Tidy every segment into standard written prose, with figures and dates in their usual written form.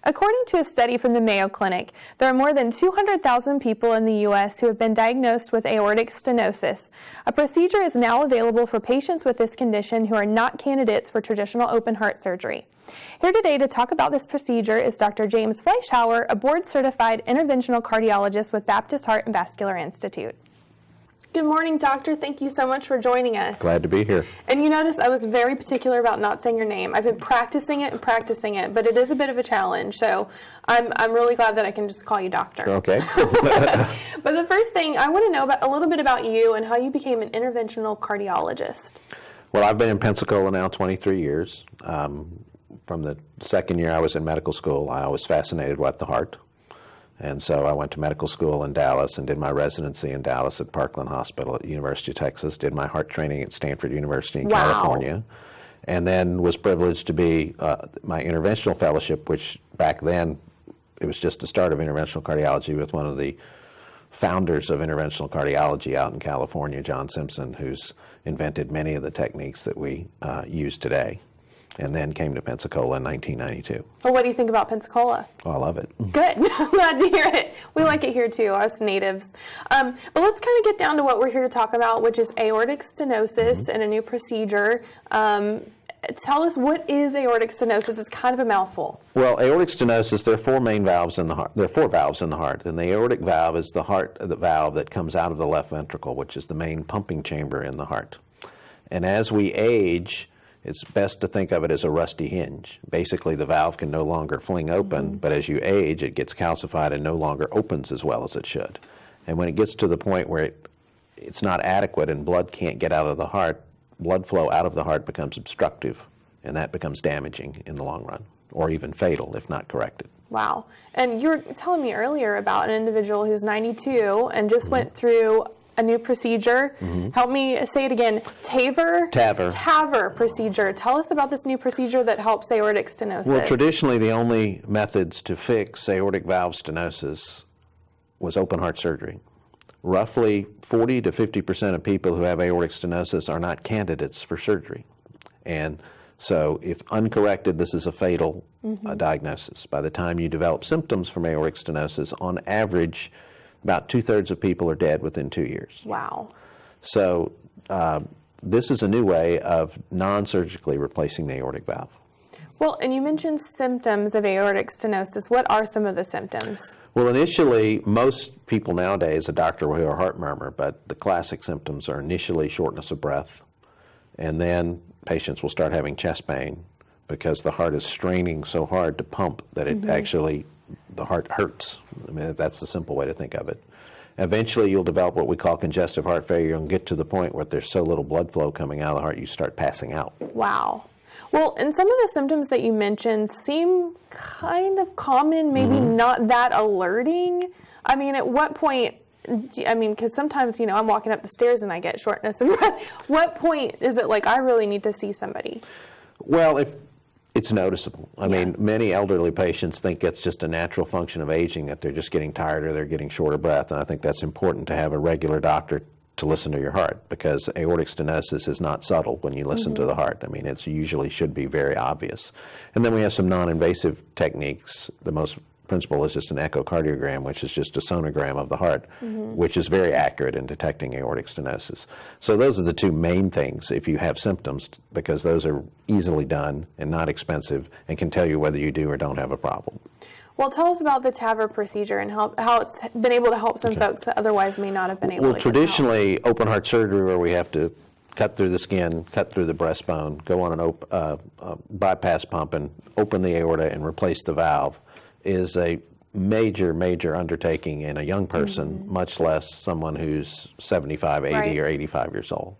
According to a study from the Mayo Clinic, there are more than 200,000 people in the U.S. who have been diagnosed with aortic stenosis. A procedure is now available for patients with this condition who are not candidates for traditional open heart surgery. Here today to talk about this procedure is Dr. James Fleischhauer, a board-certified interventional cardiologist with Baptist Heart and Vascular Institute. Good morning, doctor. Thank you so much for joining us. Glad to be here. And you notice I was very particular about not saying your name. I've been practicing it, but it is a bit of a challenge. So I'm really glad that I can just call you doctor. Okay. But the first thing, I want to know a little bit about you and how you became an interventional cardiologist. Well, I've been in Pensacola now 23 years. From the second year I was in medical school, I was fascinated with the heart. And so I went to medical school in Dallas and did my residency in Dallas at Parkland Hospital at the University of Texas, did my heart training at Stanford University in California, and then was privileged to be my interventional fellowship, which back then it was just the start of interventional cardiology, with one of the founders of interventional cardiology out in California, John Simpson, who's invented many of the techniques that we use today. And then came to Pensacola in 1992. Well, what do you think about Pensacola? Oh, I love it. Good. I'm glad to hear it. We like it here too, us natives. But let's kind of get down to what we're here to talk about, which is aortic stenosis and a new procedure. Tell us, what is aortic stenosis? It's kind of a mouthful. Well, aortic stenosis, there are four main valves in the heart. There are four valves in the heart, and the aortic valve is the valve that comes out of the left ventricle, which is the main pumping chamber in the heart. And as we age, it's best to think of it as a rusty hinge. Basically, the valve can no longer fling open, but as you age, it gets calcified and no longer opens as well as it should. And when it gets to the point where it's not adequate and blood can't get out of the heart, blood flow out of the heart becomes obstructive, and that becomes damaging in the long run, or even fatal if not corrected. Wow. And you were telling me earlier about an individual who's 92 and just went through a new procedure. Help me say it again. TAVR procedure. Tell us about this new procedure that helps aortic stenosis. Well, traditionally, the only methods to fix aortic valve stenosis was open heart surgery. Roughly 40 to 50% of people who have aortic stenosis are not candidates for surgery. And so if uncorrected, this is a fatal diagnosis. By the time you develop symptoms from aortic stenosis, on average, about 2/3 of people are dead within 2 years. Wow. So this is a new way of non-surgically replacing the aortic valve. Well, and you mentioned symptoms of aortic stenosis. What are some of the symptoms? Well, initially, most people nowadays, a doctor will hear a heart murmur, but the classic symptoms are initially shortness of breath, and then patients will start having chest pain because the heart is straining so hard to pump that it actually, the heart hurts. I mean, that's the simple way to think of it. Eventually, you'll develop what we call congestive heart failure and get to the point where there's so little blood flow coming out of the heart, you start passing out. Wow. Well, and some of the symptoms that you mentioned seem kind of common, maybe not that alerting. I mean, at what point, because sometimes, I'm walking up the stairs and I get shortness of breath. What point is it like, I really need to see somebody? Well, if it's noticeable. I mean, many elderly patients think it's just a natural function of aging, that they're just getting tired or they're getting short of breath. And I think that's important to have a regular doctor to listen to your heart, because aortic stenosis is not subtle when you listen to the heart. I mean, it's usually should be very obvious. And then we have some non-invasive techniques. The most principal is just an echocardiogram, which is just a sonogram of the heart, which is very accurate in detecting aortic stenosis. So those are the two main things if you have symptoms, because those are easily done and not expensive and can tell you whether you do or don't have a problem. Well, tell us about the TAVR procedure and how it's been able to help some folks that otherwise may not have been able to. Well, traditionally, open heart surgery, where we have to cut through the skin, cut through the breastbone, go on an bypass pump and open the aorta and replace the valve, is a major undertaking in a young person, much less someone who's 75, 80, or 85 years old.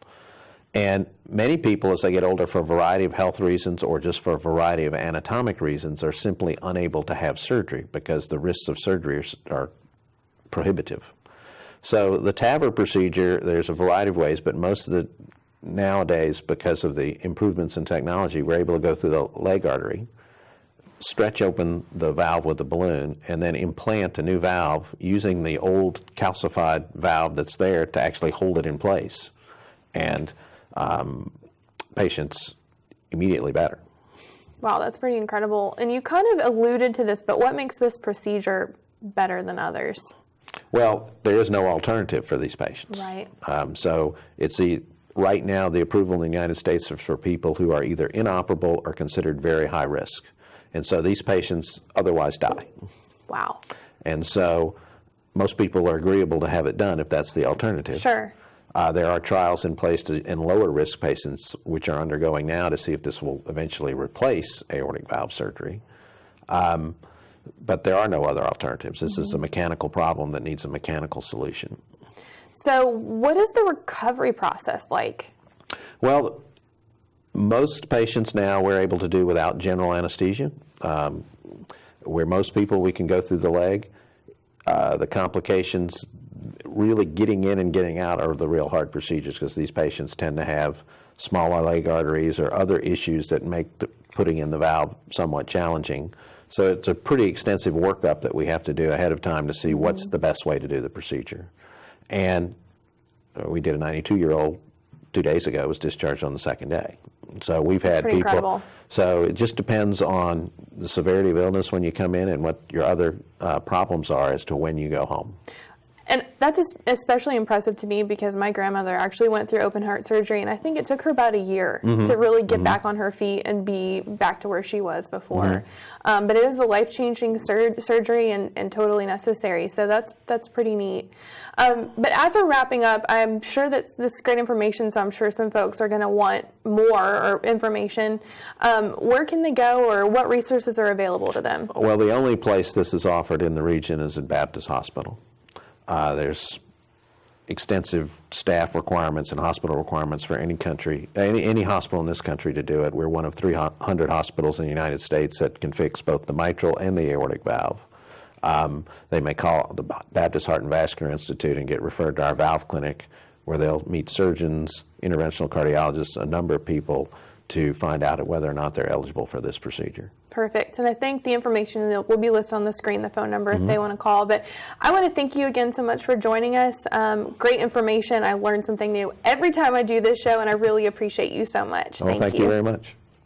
And many people, as they get older, for a variety of health reasons or just for a variety of anatomic reasons, are simply unable to have surgery because the risks of surgery are prohibitive. So the TAVR procedure, there's a variety of ways, but most of the nowadays, because of the improvements in technology, we're able to go through the leg artery, stretch open the valve with a balloon, and then implant a new valve using the old calcified valve that's there to actually hold it in place. And patients immediately better. Wow, that's pretty incredible. And you kind of alluded to this, but what makes this procedure better than others? Well, there is no alternative for these patients. Right. So it's right now the approval in the United States is for people who are either inoperable or considered very high risk. And so these patients otherwise die. Wow. And so most people are agreeable to have it done if that's the alternative. Sure. There are trials in place in lower risk patients which are undergoing now to see if this will eventually replace aortic valve surgery. But there are no other alternatives. This is a mechanical problem that needs a mechanical solution. So what is the recovery process like? Well, most patients now we're able to do without general anesthesia. Where most people we can go through the leg. The complications really getting in and getting out are the real hard procedures because these patients tend to have smaller leg arteries or other issues that make putting in the valve somewhat challenging. So it's a pretty extensive workup that we have to do ahead of time to see what's the best way to do the procedure. And we did a 92-year-old 2 days ago, was discharged on the second day. So we've had people. Incredible. So it just depends on the severity of illness when you come in and what your other problems are as to when you go home. And that's especially impressive to me because my grandmother actually went through open heart surgery, and I think it took her about a year to really get back on her feet and be back to where she was before. But it is a life-changing surgery and totally necessary, so that's pretty neat. But as we're wrapping up, I'm sure that this is great information, so I'm sure some folks are going to want more information. Where can they go, or what resources are available to them? Well, the only place this is offered in the region is at Baptist Hospital. There's extensive staff requirements and hospital requirements for any country, any hospital in this country to do it. We're one of 300 hospitals in the United States that can fix both the mitral and the aortic valve. They may call the Baptist Heart and Vascular Institute and get referred to our valve clinic, where they'll meet surgeons, interventional cardiologists, a number of people to find out whether or not they're eligible for this procedure. Perfect. And I think the information will be listed on the screen, the phone number, if they want to call. But I want to thank you again so much for joining us. Great information. I learned something new every time I do this show, and I really appreciate you so much. Thank you very much.